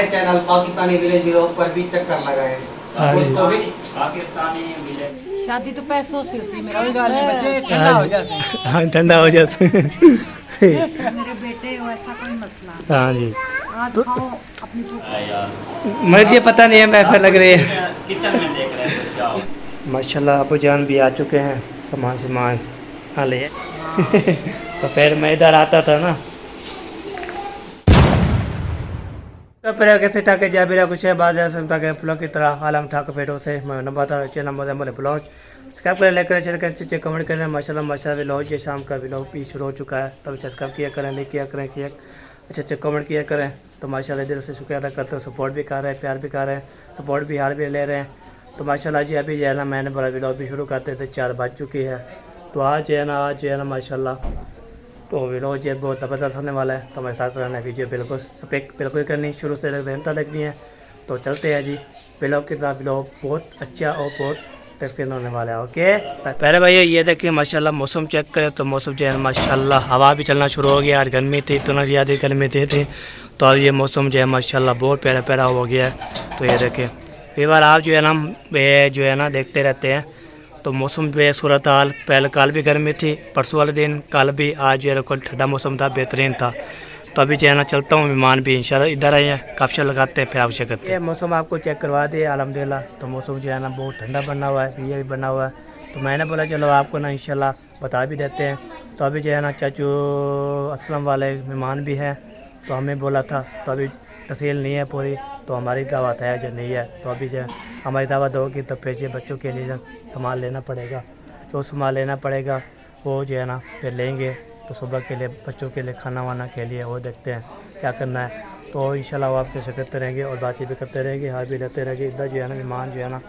Channel Pakistani village blog पर भी चक्कर लगाए। उसको भी पाकिस्तानी विलेज। शादी तो पैसों से होती है मेरा। कोई गाल नहीं बच्चे, ठंडा हो जाते। हाँ ठंडा हो जाते हैं। मेरे बेटे वैसा कोई मसला नहीं। हाँ जी आज तो खाओ अपनी भूख। मुझे पता नहीं है, महफिल लग रही है। किचन में देख रहे हैं क्या हो। माशाल्लाह अबू जान भी आ चुके हैं, सामान हाँ ले। तो फिर मैं इधर आता था ना pero que se está que ya mira कुछ है बाद ऐसे के ब्लॉग की तरह आलम ठाक फेटो से मैं नंबर था चैनल नंबर हमारे ब्लॉग सब्सक्राइब करें, लाइक करें, शेयर करें, अच्छे कमेंट करें। माशाल्लाह व्लॉग ये शाम का व्लॉग भी शुरू हो चुका है, तो सब्सक्राइब किया करें, लाइक किया करें, किया अच्छे कमेंट किया करें। तो माशाल्लाह दिल से शुक्रिया अदा करते हो, सपोर्ट भी कर रहे हैं, प्यार भी कर रहे हैं, सपोर्ट भी हार भी ले रहे हैं। तो माशाल्लाह जी अभी जो है ना मैंने बड़ा व्लॉग भी शुरू करते थे, 4 बज चुकी है। तो आज जो है ना माशाल्लाह तो व्लॉग जो बहुत ज़बरदस्त होने वाला है। तो मेरे साथ रहना वीडियो बिल्कुल करनी शुरू से लगता लगनी है। तो चलते हैं जी व्लॉग के साथ। व्लॉग बहुत अच्छा और बहुत टेस्टिंग होने वाला है। ओके पहले भैया ये देखिए माशाल्लाह मौसम चेक करें तो मौसम जो है माशाल्लाह हवा भी चलना शुरू हो गया। आज गर्मी थी तो ना ज़्यादा गर्मी थी तो अब ये मौसम जो है माशाल्लाह बहुत प्यारा प्यारा हो गया है। तो ये देखिए कई बार आप जो है ना देखते रहते हैं तो मौसम जो है सूरत हाल पहले कल भी गर्मी थी, परसों वाले दिन कल भी, आज जो है ठंडा मौसम था, बेहतरीन था। तो अभी जो है ना चलता हूँ, मेहमान भी इंशाल्लाह इधर आए हैं, काफ़ी लगाते हैं फिर आपसे करते हैं। मौसम आपको चेक करवा दिए अल्हम्दुलिल्लाह। तो मौसम जो है ना बहुत ठंडा बना हुआ है, ये भी बना हुआ है। तो मैंने बोला चलो आपको ना इंशाल्लाह बता भी देते हैं। तो अभी जो है ना चाचू असलम वाले मेहमान भी हैं, तो हमें बोला था तो अभी तहसील नहीं है पूरी, तो हमारी दावत है जो नहीं है। तो अभी जो हमारी दावत होगी तो फिर ये बच्चों के लिए सामान लेना पड़ेगा, जो सामान लेना पड़ेगा वो जो है ना फिर लेंगे। तो सुबह के लिए बच्चों के लिए खाना वाना के लिए वो देखते हैं क्या करना है। तो इंशाल्लाह वो आपके से करते रहेंगे और बातचीत भी करते रहेंगे, हाथ भी लेते रहेंगे। इधर जो है ना मेहमान जो है ना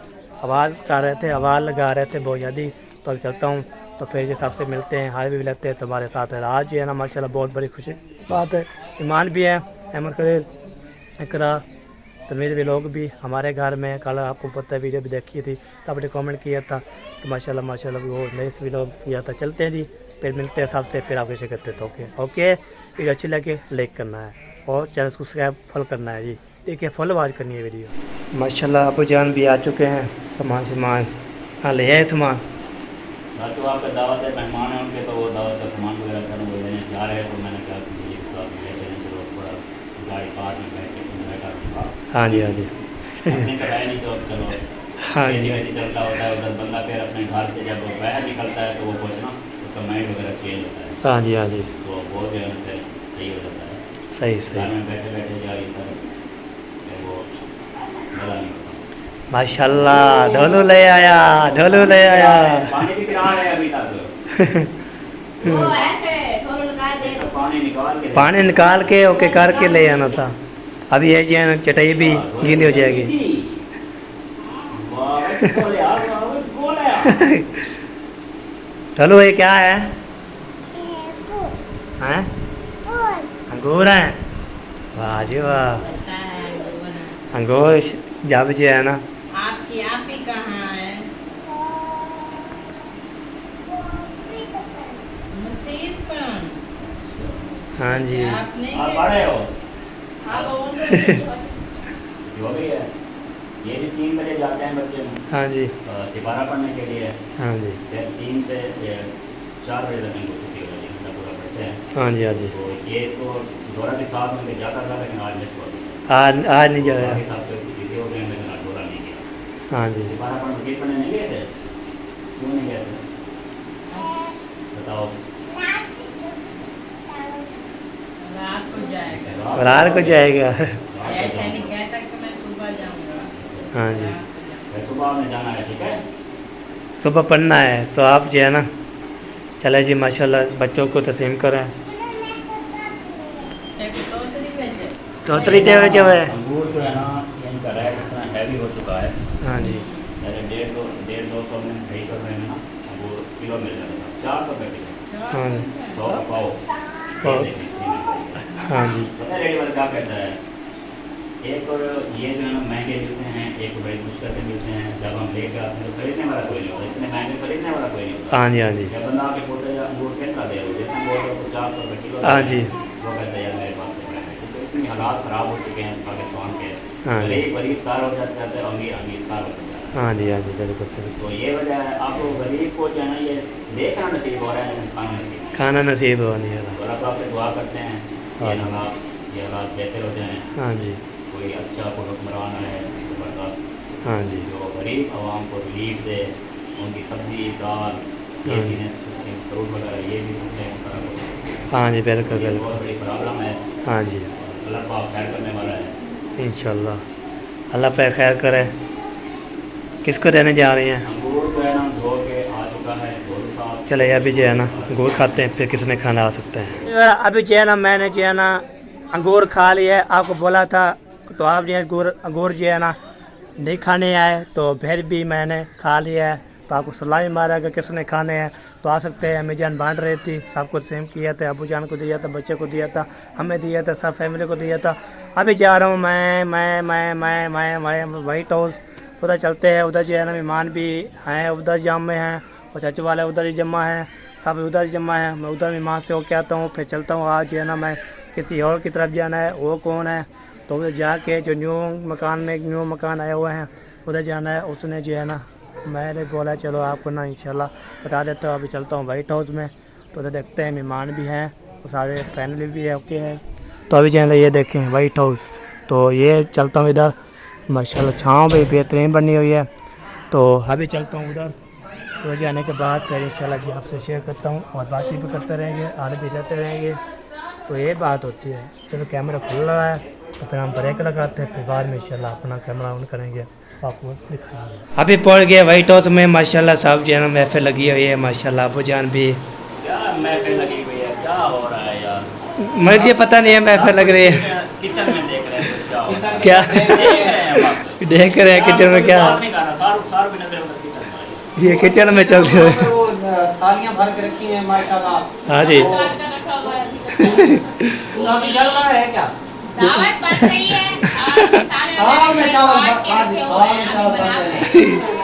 आवाज़ कर रहे थे, आवाज़ लगा रहे थे बहुत ज़्यादा। तो अभी चलता हूँ तो फिर जिस हिसाब से मिलते हैं, हाथ भी लेते हैं तुम्हारे साथ है। आज जो है ना माशाल्लाह बहुत बड़ी खुशी बात है, मेहमान भी हैं, अहमद खलील, इकरा, तमीज़ भी लोग भी हमारे घर में। कल आपको पता है वीडियो भी देखी थी, सब ने कमेंट किया था। तो माशाल्लाह वो नए भी लोग किया था। चलते हैं जी फिर मिलते हैं सबसे, फिर आपके शेयर करते थे। ओके वीडियो अच्छी लगे लाइक करना है और चैनल को सब्सक्राइब फॉलो करना है जी, ठीक है, फॉलो आज करनी है वीडियो। माशाल्लाह अबू जान भी आ चुके हैं, सामान हाँ ले आए सामान। तो आपका दावत है, मेहमान है उनके, तो वो दावत का सामान वगैरह कर वो लेने जा रहे हैं। तो मैंने कहा कि ये साथ ले चलें, चलो थोड़ा गाड़ी पास में बैठा हाँ जी हाँ जी अपने कराए नहीं तो चलो हाँ जी ऐसे चलता होता है। उधर बंदा फिर अपने घर से जब बाहर निकलता है तो वो कुछ ना उसका माइंड वगैरह चेंज होता है। हाँ जी हाँ जी तो बहुत जो है ना फिर सही हो जाता है। सही घर में बैठे बैठे जा रही था वो मज़ा नहीं होता। माशाल्लाह ढोलू ले आया पानी भी पिला रहे हैं अभी तक। वो ऐसे थोड़ा लगा दे। पानी निकाल के ओके करके ले आना था। अभी ये जो है ना चटाई भी गीली हो जाएगी। चलो ये क्या है? हैं? अंगूर है। वाह जी वाह, अंगूर जब जो है ना आपकी आप ही कहाँ है? मसीद पर। हाँ जी आप नहीं आप गए? बड़े हो हाँ वो हो गई है। ये भी 3 बजे जाते हैं बच्चे हाँ जी सिपारा पढ़ने के लिए। हाँ जी फिर 3 से 4 बजे तक इनको छुट्टी हो जाती है, घंटा पूरा पढ़ते हैं। हाँ जी हाँ जी तो ये तो दौरा के साथ में जाता था, लेकिन आज मैं छोड़ दिया। आज नहीं जाया। के साथ तो बिजी हो गए, लेकिन आज दौरा नहीं किया। हाँ जी सिपारा पढ़ने नहीं गए थे? क्यों नहीं गए थे बताओ? रात को जाएगा। रात को जाएगा। ऐसा नहीं कहता कि मैं सुबह जाऊँगा। हाँ जी फिर सुबह में जाना है, ठीक है? सुबह पढ़ना है तो आप जो है ना चले जी माशाल्लाह बच्चों को तस्लीम करें। एक तोतरी भेजे। तो तरी जो है अंगूर जो है ना इनका रेट इतना हैवी हो चुका है। हाँ जी जैसे 150 में 250 में ना अंगूर किलो मिल जाएगा, 400 रुपये किलो। हाँ जी 100 का पाओ। पाव। हाँ जी पता है रेडी वाला क्या कहता है? एक और ये जो है ना महंगे मिलते हैं, एक बड़ी मुश्किल से मिलते हैं। जब हम लेकर आते हैं तो खरीदने वाला कोई नहीं होता, इतने महंगे खरीदने वाला कोई नहीं होता। हाँ जी हाँ जी जब बंदा आके बोलते हैं अंगूर कैसा दे रहे हो, जैसे बोल रहे हो 400 रुपये किलो, हाँ जी वो कहते हैं यार मेरे पास से इतनी हालात ख़राब हो चुके हैं पाकिस्तान के, हाँ जी। गरीब तार हो जाते हैं, अमीर तार हो जाता है। हाँ जी, हाँ जी, बिल्कुल बिल्कुल। तो ये वजह है, आपको गरीब को जो है ना ये देखना नसीब हो रहा है, लेकिन खाना नसीब नहीं। खाना नसीब हो नहीं रहा। तो अल्लाह पाक से दुआ करते हैं हाँ। ये हालात बेहतर हो जाएँ, हाँ जी, कोई अच्छा को हुक्मरान है ज़बरदस्त, हाँ जी, जो गरीब आवाम को रिलीफ दे, उनकी सब्ज़ी दाल ये हाँ। चीज़ें फ्रूट वगैरह ये भी सस्ते हैं। हाँ जी, बिल्कुल ये बिल्कुल। बहुत बड़ी प्रॉब्लम है, हाँ जी, अल्लाह पाक खैर करने वाला है। इंशाल्लाह अल्लाह पे खैर करे। किसको देने जा रही हैं? अंगूर जो है ना धो के आ चुका है, धो साहब। चले अभी जो है ना अंगूर खाते हैं, फिर किसमें खाना आ सकते हैं। अभी जो है ना मैंने जो है ना अंगूर खा लिया है, आपको बोला था तो आप जो है अंगूर जो है ना नहीं खाने आए, तो फिर भी मैंने खा लिया है। तो आपको सलाह भी मारा कि किसने खाने हैं तो आ सकते हैं। अम्मी जान बांट रही थी, सब कुछ सेम किया था, अबू जान को दिया था, बच्चे को दिया था, हमें दिया था, सब फैमिली को दिया था। अभी जा रहा हूँ मैं वाइट हाउस, उधर चलते हैं। उधर जो है ना मेहमान भी हैं, उधर जाम में हैं और चाचा वाले उधर ही जमा हैं, सब उधर ही जमा है। मैं उधर मेहमान से होके आता हूँ, फिर चलता हूँ। आज जो है ना मैं किसी और की तरफ जाना है, वो कौन है तो उधर जाके जो न्यू मकान आए हुए हैं उधर जाना है। उसने जो है ना मैंने बोला चलो आपको ना इंशाल्लाह बता देता हूँ। अभी चलता हूँ वाइट हाउस में, तो उधर देखते हैं मेहमान भी हैं और सारे फैमिली भी है, ओके है। तो अभी जो है ये देखें वाइट हाउस, तो ये चलता हूँ इधर। माशाल्लाह छाँव भी बेहतरीन बनी हुई है। तो अभी चलता हूँ उधर, तो जाने के बाद फिर इंशाल्लाह जी आपसे शेयर करता हूँ और बातचीत भी करते रहेंगे, आगे भी जाते रहेंगे। तो ये बात होती है। चलो कैमरा खुल रहा है तो फिर हम ब्रेक लगाते हैं, फिर बाद में इंशाल्लाह अपना कैमरा ऑन करेंगे, आपको दिखाएंगे। अभी पहुँच गए वाइट हाउस में, माशाल्लाह साहब जो है ना महफिल लगी हुई है, माशाल्लाह अबू जान भी। क्या महफिल लगी हुई है, क्या हो रहा है यार? मुझे पता नहीं है महफिल लग रही है। किचन में देख रहे हैं क्या हो रहा है? क्या देख रहे हैं किचन में क्या? सार नहीं खाना, सार भी नजर उधर किचन में। ये किचन में चल रहे हैं। वो थालियां भर के रखी हैं माशाल्लाह। हाँ जी। काट कर रखा हुआ है अभी तक। चूल्हा भी जल रहा है क्या? दावत पड़ रही है और सारे हाँ, मैं चावल काट के आज रखे हुए हैं, चावल हम बना बनाते रहे हैं।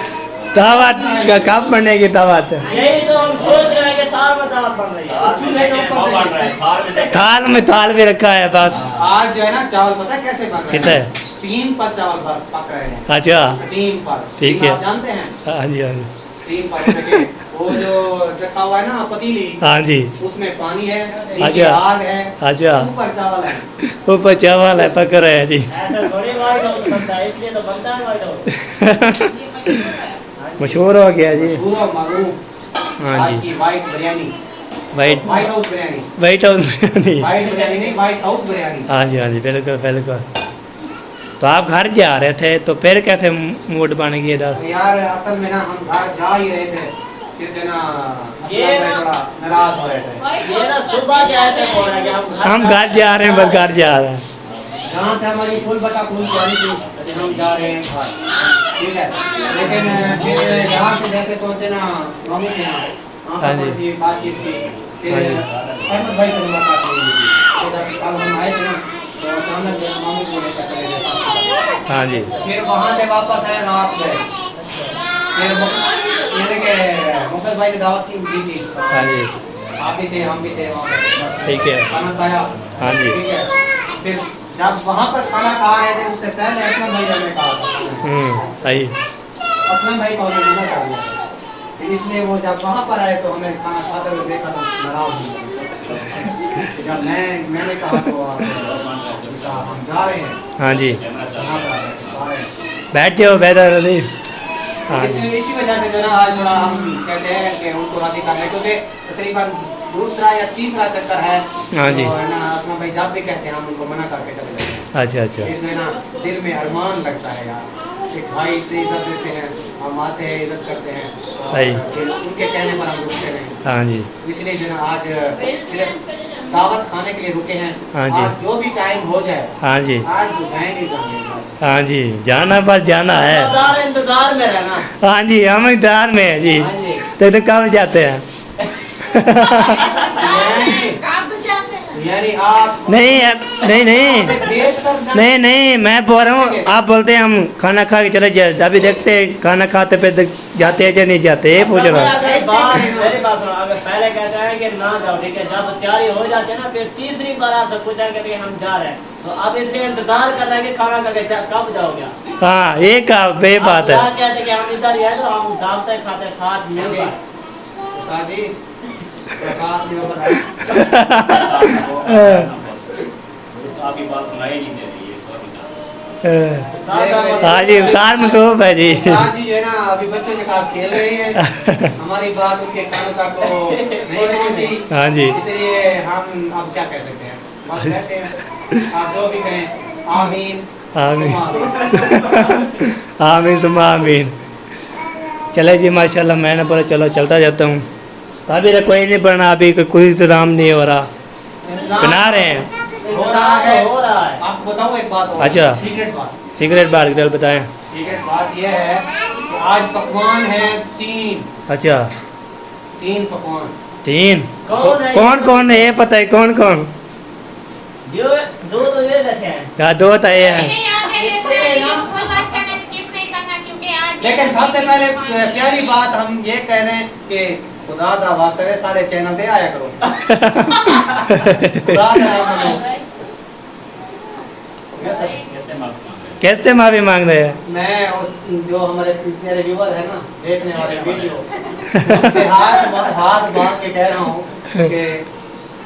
दावत का कब बनने की दावत है? यही तो हम सोच रहे हैं कि थाल में दावत बन रही है। चूल्हे के ऊपर बन रहा है, सार में देख। थाल में थाल भी रखा है बस। आज जो है ना चावल पता है कैसे बन रहे कितना हैं? है? स्टीम पर चावल पक रहे हैं। अच्छा स्टीम पर। ठीक स्टीम है। आप जानते हैं? हाँ जी, हाँ जी, स्टीम पर देखिए, वो जो रखा हुआ है ना पतीली, हाँ जी। उसमें पानी है, नीचे अच्छा। आग है, अच्छा। ऊपर चावल है। ऊपर चावल है, पक रहे हैं जी। ऐसा थोड़ी व्हाइट हाउस बनता है, इसलिए तो बनता है व्हाइट हाउस। ये मशहूर है। मशहूर हो गया जी। मशहूर और मरूफ हाँ आज जी। की white biryani, white white house biryani, white house नहीं। व्हाइट बिरयानी नहीं, व्हाइट हाउस बिरयानी। हाँ जी, हाँ जी, बिल्कुल बिल्कुल। तो आप घर जा रहे थे तो फिर कैसे मूड बन गया इधर? यार असल में ना हम घर जा ही रहे थे, फिर जो ना ये असलम भाई ना- थोड़ा नाराज हो रहे थे। ये ना सुबह के ऐसे बोल रहे हैं कि हम घर जा रहे हैं, बस घर जा रहे हैं। जहाँ से हमारी फूल बटा फूल जानी थी, लेकिन हम जा रहे हैं घर, ठीक है। लेकिन फिर यहाँ से जैसे पहुँचे ना मामू के यहाँ, वहाँ हाँ पर जी। थोड़ी सी बातचीत थी, फिर हाँ जी। अहमद भाई से मुलाकात हुई थी। तो जब कल हम आए थे ना तो अचानक जो है मामू को लेकर चले गए साथ। हाँ जी। फिर वहाँ से वापस आए रात में, फिर यानी कि मुफल भाई ने दावत की दी थी, हाँ जी। आप भी थे हम भी थे वहाँ पे, ठीक है। खाना खाया। हाँ जी। ठीक है। फिर जब वहाँ पर खाना खा रहे थे उससे पहले असलम भाई ने कहा था, सही। असलम भाई का ऑर्डर मना कर दिया था। फिर इसलिए वो जब वहाँ पर आए तो हमें खाना खाते हुए देखा तो नाराज हो गए। जब मैंने कहा तो कहा हम जा रहे हैं हाँ जी। वहाँ पर आ रहे हैं। बैठ जाओ बेहतर अली। हाँ जी। इसी वजह से जो ना आज थोड़ा हम कहते हैं कि उनको राजी कर लें, क्योंकि तकरीबन दूसरा या तीसरा चक्कर है। हाँ जी। तो है ना असलम भाई जब भी कहते हैं हम उनको मना करके चले जाते हैं। अच्छा अच्छा। फिर जो है ना दिल में अरमान लगता है यार, एक भाई से इज्जत देते हैं, हम आते हैं इज्जत करते हैं, और सही। फिर उनके कहने पर हम रुकते नहीं। हाँ जी। इसलिए जो ना आज सिर्फ दावत खाने के लिए रुके हैं। हाँ जी। आज जो भी टाइम हो जाए हाँ जी। आज दुकान ही करनी हाँ जी, जाना बस जाना है। है, इंतजार में रहना। हाँ जी, हम इंतजार में है जी। हाँ जी। तो कब जाते हैं? आप जाते हैं। यानी आप नहीं नहीं नहीं देश तक जाना- नहीं नहीं, मैं बोल रहा हूँ आप बोलते हैं हम खाना खा के चले जाए, अभी देखते हैं खाना खाते पे जाते हैं या नहीं जाते, ये पूछ रहा हूँ। मेरी बात सुनो, अगर पहले कहते हैं कि ना जाओ, ठीक है, जब तैयारी हो जाती है ना फिर तीसरी बार आपसे पूछेंगे कि हम जा रहे हैं, तो अब इसके इंतजार कर रहे हैं कि खाना खा के कब जाओगे आप? हाँ ये का बे बात है। आप क्या कहते हैं कि हम इधर ही है तो हम दावतें खाते साथ मिलकर। शादी साथ में हो बताया आपकी बात सुनाई नहीं दे रही है, सॉरी। हाँ जी सार मसूब है जी। शादी जो है ना अभी बच्चों के साथ खेल रही है, हमारी बात उनके कानों तक को नहीं पहुंची। हाँ जी इसलिए हम अब क्या कह सकते हैं, बस कहते हैं आप जो भी कहें आमीन आमीन सुमा आमीन तुम आमीन। चले जी माशाल्लाह, मैंने बोला चलो चलता जाता हूँ। अभी तक कोई नहीं बना, अभी कोई इंतजाम नहीं हो रहा, बना रहे हैं। हो रहा है। हो रहा है। आपको बताऊं एक बात और, अच्छा। सीक्रेट बात। सिगरेट बार की बताएं। सीक्रेट बात यह है कि आज पकवान है 3 अच्छा 3 पकवान। 3 कौन है? कौन है ये पता है कौन कौन? जो दो तो ये रखे हैं। क्या दो तय है? लेकिन सबसे पहले प्यारी बात हम ये कह रहे हैं कि खुदा दा वास्ते सारे चैनल पे आया करो। खुदा दा मनो। कैसे माफ मांगे? कैसे माफी मांग रहे हैं? मैं और जो हमारे मेरे व्यूअर है ना, देखने वाले वीडियो, उनके हाथ बांध के कह रहा हूँ कि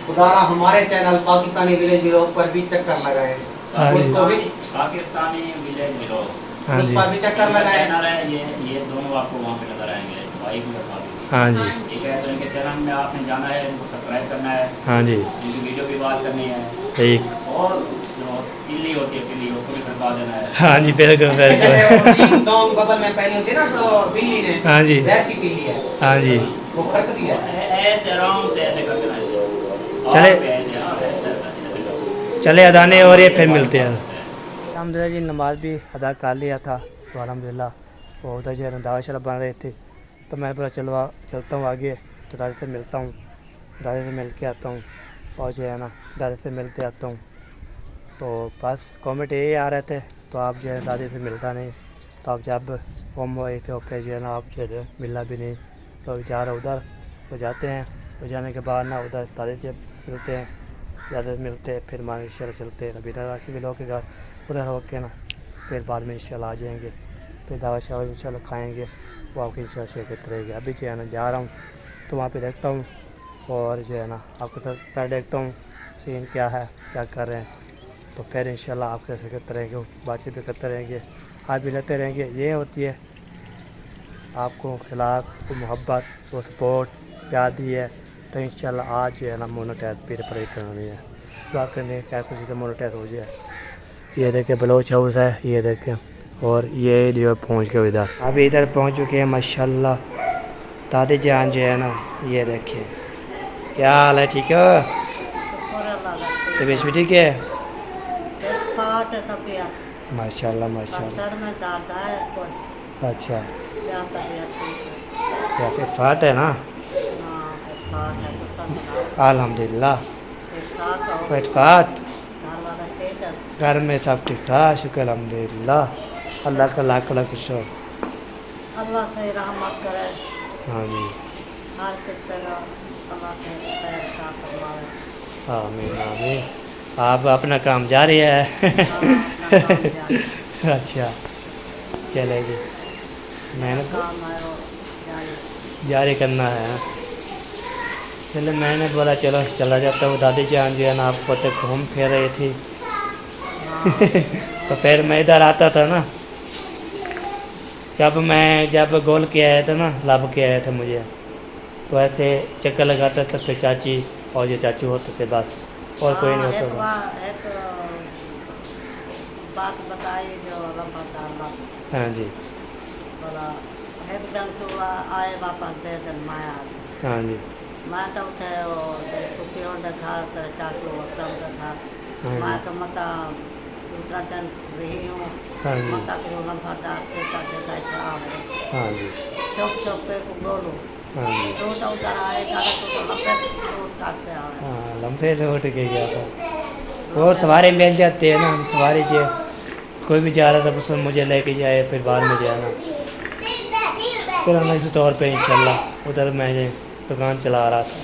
खुदारा हमारे चैनल पाकिस्तानी विलेज व्लॉग पर भी चक्कर लगाए, हाँ जी। उसको भी पाकिस्तानी विलेज व्लॉग्स हाँ उस जी पर भी चक्कर लगाए। चैनल है, ये दोनों आपको वहाँ पे नजर आएंगे, भाई भी और भाभी भी। हाँ जी ठीक है, तो इनके चैनल में आपने जाना है, इनको सब्सक्राइब करना है, हाँ जी इनकी वीडियो भी वॉच करनी है, ठीक। और जो पिल्ली होती है पिल्ली उसको भी खरीदा देना है। हाँ जी बिल्कुल जैसे बिल्कुल। वो टिंग टोंग बबल में पहनी होती है ना तो बिल्ली ने, हाँ जी वैसी बिल्ली है, हाँ जी वो खड़कती है। ऐसे आराम से ऐसे कर देना ऐसे। चले। और भी ऐसे, हाँ, ऐसे कर। चले अदाने और ये फिर मिलते हैं। अलहमदिल्ला जी नमाज भी अदा कर लिया था, तो अलहमदिल्ला वो उधर जो है दावा शराब बन रहे थे, तो मैं पूरा चलता हूँ आगे, तो दादी से मिलता हूँ, दादी से मिल के आता हूँ, और जो है ना दादी से मिलते आता हूँ। तो बस कमेंट यही आ रहे थे, तो आप जो है दादी से मिलता नहीं, तो आप जब होम हुए थे पे जो है ना आप जो है मिलना भी नहीं, तो जा रहे उधर, तो जाते हैं, तो जाने के बाद ना उधर दादी से मिलते हैं, ज़्यादा मिलते हैं, फिर मान इंशाल्लाह चलते हैं अभी राखी भी लोग के घर उधर हो के ना, फिर बाद में इंशाल्लाह आ जाएंगे, फिर दावा शावा इंशाल्लाह खाएंगे, वो आपकी इंशाल्लाह शिरकत रहेगी। अभी जो है ना जा रहा हूँ, तो वहाँ पे देखता हूँ, और जो है ना आपके साथ पहले देखता हूँ सीन क्या है, क्या कर रहे हैं, तो फिर इंशाल्लाह आपके साथ करते रहेंगे, बातचीत भी करते रहेंगे, हाथ भी लेते रहेंगे। ये होती है आपको खिलाफ वो मोहब्बत, वो सपोर्ट प्यार दी है, तो इंशाल्लाह आज जो है ना मोनोटाइज फिर पढ़ाई करनी है, दुआ करनी है क्या कुछ तो मोनोटाइज हो जाए। ये देखें बलोच हाउस है, ये देखें, और ये जो पहुँच गए इधर, अभी इधर पहुँच चुके हैं माशाल्लाह। दादी जान जो है ना, ये देखें क्या हाल है, ठीक है तबीयत भी ठीक है माशाल्लाह माशाल्लाह। सर में दर्द है कुछ, अच्छा क्या तबीयत ठीक है? या फिर फाट है ना? हाँ, बुखार है तो सब सुनाओ। अल्हम्दुलिल्लाह ठीक ठाक हो? पेट फाट, घर वाला ठीक है? घर में सब ठीक ठाक, शुक्र अल्हम्दुलिल्लाह, अल्लाह का लाख लाख शुक्र। अल्लाह से रहमत करे हाँ जी हर किसी का, अल्लाह से खैर का फरमावे। आमीन आमीन। आप अपना काम जारी है। हाँ, अपना काम जारी। अच्छा चलेगी, मेहनत काम है वो जारी। जारी करना है। चलो मैंने बोला चलो चला जाता हूँ, दादी जान जो है ना आपको तो घूम फिर रही थी। तो फिर मैं इधर आता था ना, जब गोल के आया था ना, लब के आया था मुझे, तो ऐसे चक्कर लगाता था, फिर चाची और ये चाचू होते थे बस, और कोई नहीं होता था। एक बात बताई जो लंबा ताला हाँ जी बोला, एक दिन तू आए वापस दे दिन मैं आ गई। हाँ जी मैं तो उठे वो तेरे कुतियों देखा, तेरे चाचू अकरम देखा, हाँ मैं जी तो मता दूसरा दिन रही हूँ, हाँ जी मता को लंबा तार से ताके बैठा आवे, हाँ जी चौक चौक पे को बोलूँ, हाँ जी तो उधर आए तारे तो लंबे दूर काटते आवे। हाँ लम्बे से उठ के गया था। और सवारी मिल जाते हैं ना, हम सवारी जो कोई भी जा रहा था उसमें मुझे लेके जाए, फिर बाद में जाना, फिर हम इस तौर पे इंशाल्लाह उधर मैं दुकान चला रहा था।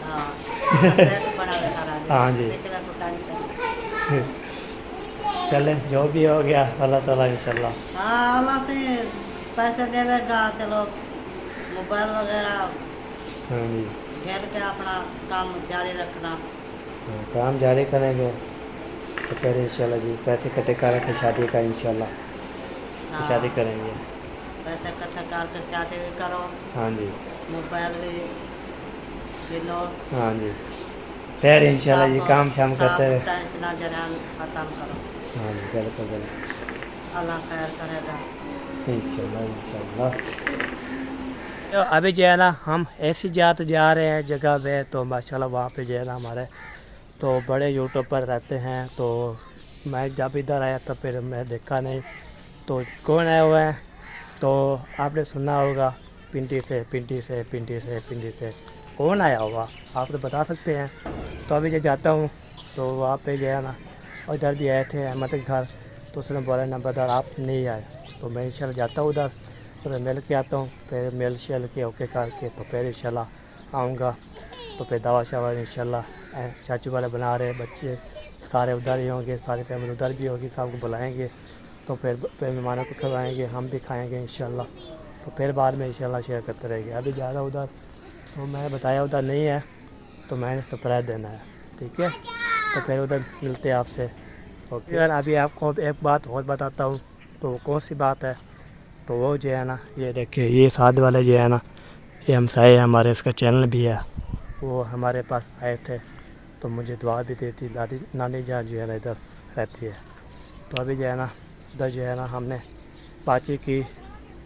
हाँ, बड़ा बेकार आ गया। हाँ जी। पिछला को टाइम से चले जो भी हो गया अल्लाह ताला इंशाल्लाह। हाँ अल्लाह से पैसे देगा, चलो मोबाइल वगैरह हाँ जी, घेर के अपना काम जारी रखना। हाँ, काम जारी करेंगे तो फिर इंशाल्लाह जी पैसे इकट्ठे करके शादी का इंशाल्लाह हाँ, शादी करेंगे। पैसे इकट्ठा करके शादी भी करो, हाँ जी, मोबाइल भी लो, हाँ जी, फिर इंशाल्लाह जी काम शाम करते रहे। टेंशन जरा खत्म करो, हाँ जी, बिल्कुल बिल्कुल अल्लाह खैर करेगा। इंशाल्लाह इंशाल्लाह। तो अभी जो है ना हम ऐसी जात जा रहे हैं जगह पे, तो माशाल्लाह वहाँ पे जो है ना हमारे तो बड़े यूट्यूबर रहते हैं। तो मैं जब इधर आया तो फिर मैं देखा नहीं तो कौन आया हुआ है, तो आपने सुना होगा पिंडी से पिंडी से पिंडी से पिंडी से कौन आया होगा, आप तो बता सकते हैं। तो अभी जो जाता हूँ तो वहाँ पे जो है ना उधर भी आए थे अहमद के घर, तो उसने बोला नंबरदार आप नहीं आए, तो मैं इंशाल्लाह जाता हूँ उधर, तो मैं मिल के आता हूँ, फिर मिल शेल के ओके करके तो फिर इंशाल्लाह आऊँगा। तो फिर दवा शवा इंशाल्लाह चाचू वाले बना रहे, बच्चे सारे उधर ही होंगे, सारी फैमिली उधर भी होगी, सबको बुलाएंगे, तो फिर मेहमानों को खिलाएंगे, हम भी खाएंगे इंशाल्लाह। तो फिर बाद में इंशाल्लाह शेयर करते रहेंगे। अभी जा रहा उधर, तो मैं बताया उधर नहीं है तो मैंने सरप्राइज देना है, ठीक है। तो फिर उधर मिलते हैं आपसे, ओके। यार अभी आपको एक बात और बताता हूँ, तो वो कौन सी बात है, तो वो जो है ना ये देखिए ये साथ वाले जो है ना ये हमसाए हैं हमारे, इसका चैनल भी है, वो हमारे पास आए थे तो मुझे दुआ भी देती, दादी नानी जान जो है ना इधर रहती है। तो अभी जो है ना उधर जो है ना हमने पार्टी की,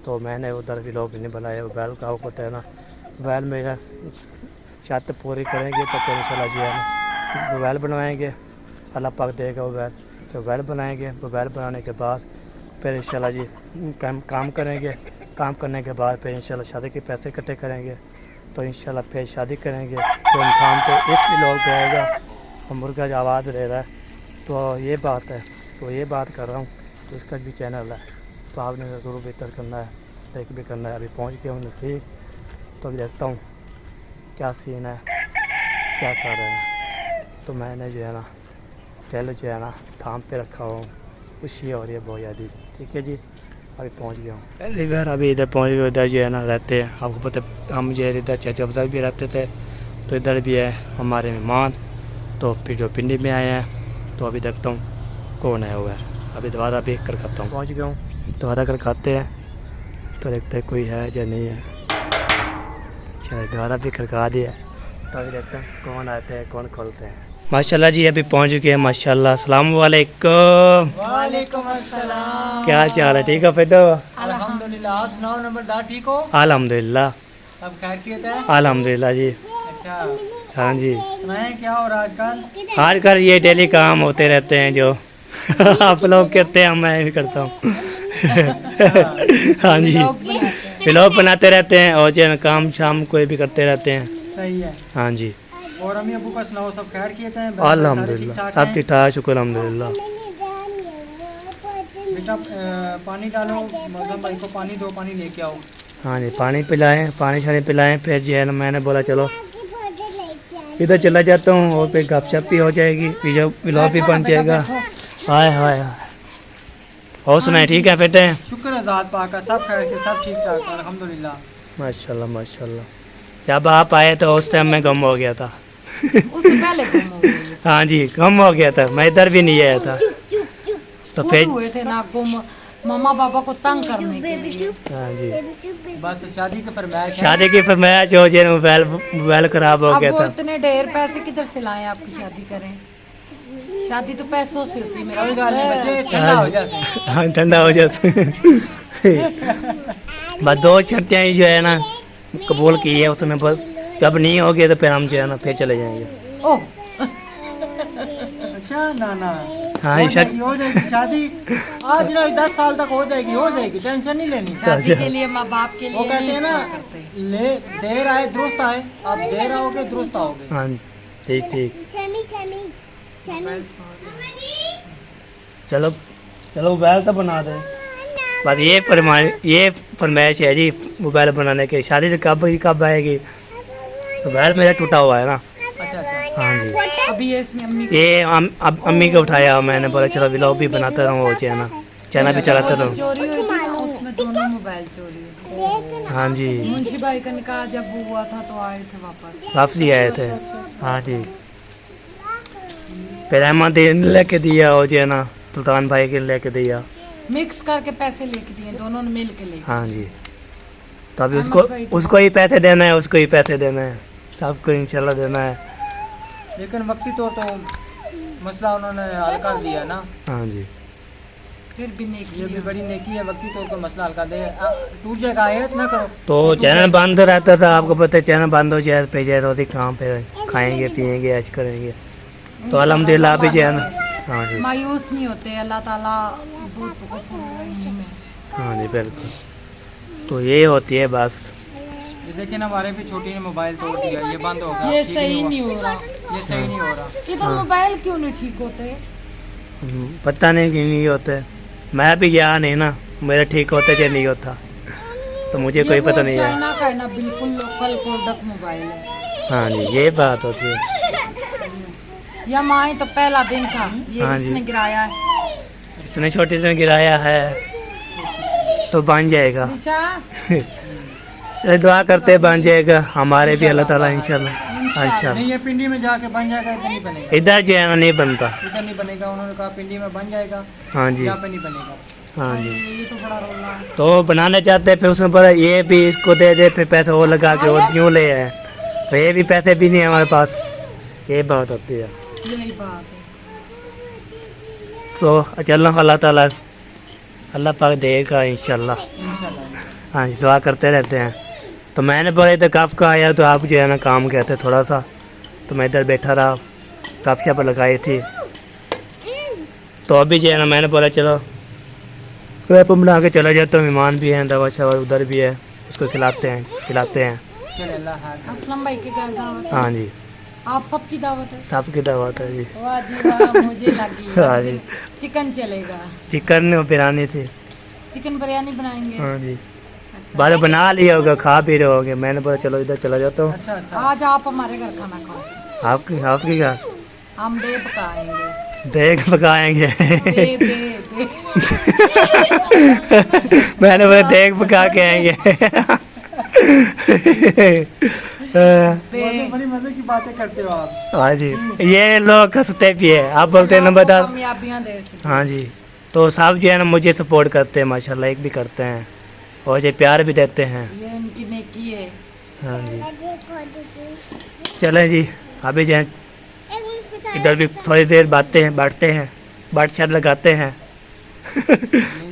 तो मैंने उधर भी लोग नहीं बनाए, बैल का होता है ना, बैल में शर्त पूरी करेंगे तो फिर इंशाल्लाह जो है ना बैल बनवाएंगे, अल्लाह पाक देगा वो बैल, तो बैल बनाएंगे, वो बैल बनाने के बाद फिर इंशाल्लाह जी काम करेंगे, काम करने के बाद फिर इंशाल्लाह शादी के पैसे इकट्ठे करेंगे, तो इंशाल्लाह फिर शादी करेंगे। तो काम तो एक भी लोग रहेगा और मुर्गा जो आवाज़ दे रहा है, तो ये बात है, तो ये बात कर रहा हूँ, तो इसका भी चैनल है, तो आपने ज़रूर बेहतर करना है, लाइक भी करना है। अभी पहुँच गया हूँ नसीब, तो अभी देखता हूँ क्या सीन है, क्या कर रहे हैं। तो मैंने जो है ना पहले जो है ना थाम पे रखा हुआ हूँ, खुशी हो रही है बहुत ज़्यादा, ठीक है जी। अभी पहुंच गया हूँ पहली बार, अभी इधर पहुंच गए। इधर जो है ना रहते हैं, आपको पता हम जो है इधर चाचा अफजल भी रहते थे, तो इधर भी है हमारे मेहमान, तो फिर जो पिंडी में आए हैं, तो अभी देखता हूँ कौन आया हुआ है। अभी दोबारा भी कर खाता हूँ, पहुँच गया हूँ, दोबारा कर खाते हैं, तो देखते हैं कोई है या नहीं है। चलो दोबारा भी खड़का दिया, तो अभी देखते हैं कौन आते हैं कौन खोलते हैं। माशाल्लाह जी अभी पहुंच गए, माशाल्लाह। अस्सलाम वालेकुम। वालेकुम अस्सलाम। क्या हाल चाल है, ठीक है फिर? अल्हम्दुलिल्लाह, आप सुनाओ नंबरदार, ठीक हो? अल्हम्दुलिल्लाह सब खैरियत है? अल्हम्दुलिल्लाह जी। अच्छा, हाँ जी, सुनाएं क्या हो रहा है आजकल? आजकल ये डेली काम होते रहते हैं जो आप लोग करते हैं, मैं भी करता हूँ। हाँ जी, व्लॉग बनाते रहते हैं और जो है ना काम शाम कोई भी करते रहते हैं। सही है। हाँ जी, और अम्मी अबू का सुनाओ, सब खैरियत है? अल्हम्दुलिल्लाह सब ठीक ठाक, शुक्र अल्हम्दुलिल्लाह। बेटा पानी डालो, मौसम भाई को पानी दो, पानी लेके आओ। हाँ जी, पानी पिलाएं, पानी शानी पिलाएं, फिर जो है ना मैंने बोला चलो इधर चला जाता हूँ और फिर गपशप भी हो जाएगी, वीडियो व्लॉग भी बन जाएगा। हाय हाय हाय, और सुनाए ठीक है बेटे? शुक्र है ज़ात पाक का, सब खैर के सब ठीक ठाक है अल्हम्दुलिल्लाह। माशाल्लाह माशाल्लाह। जब आप आए तो उस टाइम मैं गम हो गया था। उससे पहले गुम हो गए हाँ जी, गम हो गया था, मैं इधर भी नहीं आया था। तो खुद फिर हुए थे ना गुम, मम्मा पापा को तंग करने के लिए। हाँ जी, बस शादी के फरमाइश है। शादी की फरमाइश हो जाए, मोबाइल खराब हो अब गया वो था। इतने ढेर पैसे किधर से लाएं आपकी शादी करें? शादी तो पैसों से होती है मेरा कोई गाल नहीं बच्चे, पुत्र। ठंडा हो जाए। हाँ ठंडा हो जाता है। बस दो शर्तें ही जो है ना कबूल की है उसमें, बस जब नहीं होगी तो फिर हम जो है ना फिर चले जाएंगे। ओह अच्छा ना ना, हाँ हो ये शर्त, जाएगी, हो जाएगी शादी, आज ना 10 साल तक हो जाएगी, हो जाएगी, टेंशन नहीं लेनी। शादी के लिए माँ बाप के लिए वो कहते नहीं हैं ना, इस तरह करते। ले देर आए दुरुस्त आए, आप देर आओगे दुरुस्त आओगे। हाँ ठीक ठीक, चलो चलो मोबाइल तो बना दे। बस ये फरमाइश है जी मोबाइल बनाने की। शादी तो कब आएगी? मोबाइल मेरा टूटा हुआ है ना। अच्छा अच्छा, हाँ जी, अभी ये इसने अम्मी को ये अब अम्मी को उठाया, मैंने बोला चलो व्लॉग भी बनाता रहूँ, वो चैनल भी चलाता रहूँ। चोरी हुई थी ना, उसमें दोनों मोबाइल चोरी हुए थे। हाँ जी, मुंशी भाई का निकाह जब हुआ था तो आए थे वापस। वापसी आए थे। हाँ जी, फिर अहमद लेके दिया, वो सुल्तान भाई के लेके दिया। मिक्स करके पैसे लेके दिए, दोनों ने मिल के लेके। हाँ जी, तो अभी अहमद भाई के उसको ही पैसे देना है, उसको ही पैसे देना है, सबको इंशाल्लाह देना है। लेकिन वक्ती तौर तो मसला उन्होंने हल कर दिया ना। हाँ जी, फिर भी नहीं ये भी किया। बड़ी नेकी है, वक्ती तौर पर मसला हल कर दे। टूट जाएगा, आयत ना करो। तो चैनल बंद रहता था, आपको पता है, चैनल बंद हो जाए पे जाए रोटी कहाँ पे खाएंगे पिएंगे ऐश करेंगे। तो अल्हम्दुलिल्लाह अभी हाँ जी, मायूस नहीं होते, अल्लाह ताला बहुत गफूर रहीम है। हाँ जी बिल्कुल। तो ये होती है बस। ये देखिए ना, हमारे भी छोटी ने मोबाइल तोड़ दिया, ये बंद हो गया। ये ठीक सही हुआ। नहीं हो रहा। ये सही नहीं हो रहा। इधर मोबाइल क्यों नहीं ठीक होते? पता नहीं क्यों नहीं होते, मैं भी गया नहीं ना, मेरा ठीक होता या नहीं होता, तो मुझे कोई पता नहीं है। चाइना का है ना, बिल्कुल लोकल प्रोडक्ट मोबाइल है। हाँ जी, ये बात होती है। या माए तो पहला दिन था, ये हाँ जी। इसने गिराया है। इसने छोटे से गिराया है तो बन जाएगा। निशा, चलिए दुआ करते हैं बन जाएगा, हमारे भी अल्लाह ताला इंशाल्लाह। अच्छा, नहीं, ये पिंडी में जाके बन जाएगा, इधर नहीं बनेगा। इधर जो है ना नहीं बनता। इधर नहीं बनेगा, उन्होंने कहा पिंडी में बन जाएगा, हाँ जी, यहाँ पे नहीं बनेगा। हाँ जी। ये तो बड़ा रोला है। तो बनाने चाहते हैं, फिर उसमें पर ये भी इसको दे दे, फिर पैसे वो लगा के और क्यों ले आए, तो ये भी पैसे भी नहीं है हमारे पास, ये बात होती है। यही बात है। तो चलो अल्लाह ताला अल्लाह पाक देगा इंशाल्लाह। इंशाल्लाह। हाँ जी, दुआ करते रहते हैं। तो मैंने बोले तो कफ का आया, तो आप जो है ना काम कहते थोड़ा सा, तो मैं इधर बैठा रहा, कप शप लगाई थी। तो अभी जो है ना मैंने बोला चलो रैप बना के चला जाता हूँ, मेहमान भी हैं, दवा शवा उधर भी है, उसको खिलाते हैं। चले अल्लाह हाफ़िज़। असलम भाई के घर दावत है। हाँ जी, आप सबकी दावत है? सबकी दावत है जी। वाह जी वाह, मुझे लगी। हाँ जी। चिकन चलेगा, चिकन और बिरयानी थी। चिकन बिरयानी बनाएंगे। हाँ जी, अच्छा। बाद में बना लिया होगा, खा पी रहे होगे, मैंने बोला चलो इधर चला जाता हूँ। अच्छा अच्छा। आज आप हमारे घर खाना खाओ, आपकी क्या हम बे पकाएंगे। देख पकाएंगे। बे बे बे। मैंने बोला देख पका के आएंगे। बे। बड़ी मजे की बातें करते हो आप। हाँ जी, ये लोग हंसते भी है, आप बोलते हैं नंबरदार। कामयाबियां दे सकते। हाँ जी, तो सब जो है ना मुझे सपोर्ट करते हैं माशाल्लाह, एक भी करते हैं और जो प्यार भी देते हैं। ये इनकी नेकी है। हाँ जी, चलें जी, अभी जो है इधर भी थोड़ी देर बैठते हैं, बाट छत लगाते हैं।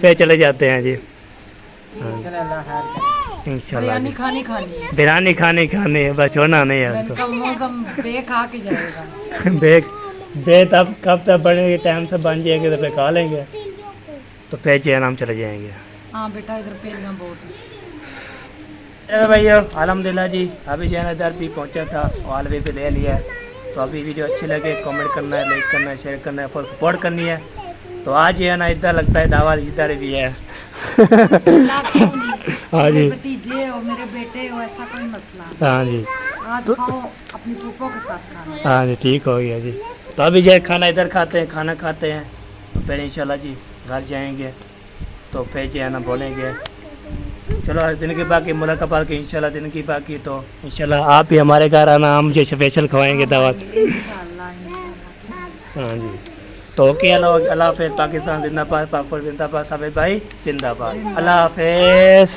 फिर चले जाते हैं जी। चले अल्लाह हाफ़िज़। इंशाल्लाह बिरयानी जी। खानी बिरयानी खानी है, बस होना नहीं है इनका मौसम बे खा के जाएगा। उसको। बे तब कब तक बनेगी, टाइम से बन जाएगी तो फिर खा लेंगे, तो फिर जो है ना हम चले जाएंगे। हाँ बेटा, इधर पेलियाँ बहुत है। चलो भैया अल्हम्दुलिल्लाह जी, अभी जो है ना इधर भी पहुँचा था, वालवी पे ले लिया है। तो अभी वीडियो अच्छी लगे कमेंट करना है, लाइक करना है, शेयर करना है, फुल सपोर्ट करनी है। तो आज जो है ना इधर लगता है दावत इधर भी है। हाँ जी, मेरे भतीजे हो, मेरे बेटे हो, ऐसा कोई मसला नहीं। हाँ जी, आज खाओ अपनी पप्पो के साथ खाना। हाँ जी, ठीक हो गया जी। तो अभी जो है खाना इधर खाते हैं, खाना खाते हैं, तो फिर इंशाल्लाह जी घर जाएंगे, तो फिर जो है ना बोलेंगे। चलो हर दिन की बाकी मुलाकात की इंशाल्लाह, दिन की बाकी तो इंशाल्लाह आप भी हमारे घर आना, हम जो स्पेशल खवाएंगे दावत। इंशाल्लाह इंशाल्लाह। हाँ जी, तो ओके, अल्लाह हाफ़िज़। पाकिस्तान जिंदाबाद, पाक जिंदाबाद, साबित भाई जिंदाबाद। अल्लाह हाफ़िज़।